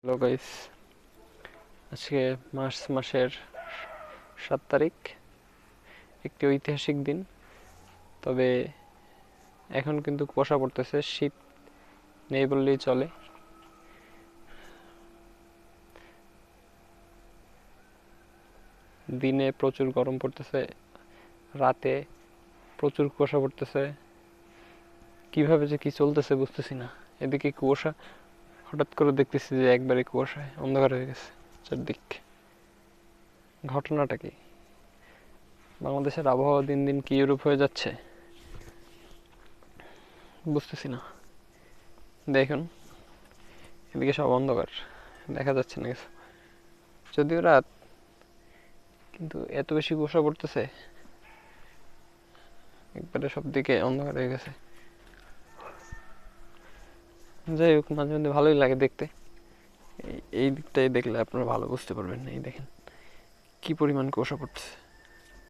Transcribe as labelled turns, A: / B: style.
A: Hello guys, আজকে March মাসের 7 তারিখ, একটি ঐতিহাসিক দিন। তবে এখন কিন্তু কুয়াশা পড়তেছে, শীত নেই বললেই চলে। দিনে প্রচুর গরম পড়তেছে, রাতে প্রচুর কুয়াশা পড়তেছে। কিভাবে যে কি চলতেছে বুঝতেছি না। এদিকে কুয়াশা, হঠাৎ করে দেখতেছি যে একবারে কুয়াশায় অন্ধকার হয়ে গেছে চারদিক। ঘটনাটা কি? বাংলাদেশের আবহাওয়া দিন দিন কি ইউরোপ হয়ে যাচ্ছে বুঝতেছি না। দেখুন, এদিকে সব অন্ধকার, দেখা যাচ্ছে না কিছু। যদিও রাত, কিন্তু এত বেশি কুয়াশা পড়তেছে, একবারে সব দিকে অন্ধকার হয়ে গেছে। যাই হোক, মাঝে মধ্যে ভালোই লাগে দেখতে। এই দিকটাই দেখলে আপনারা ভালো বুঝতে পারবেন। এই দেখেন কি পরিমাণ কুয়াশা পড়তেছে।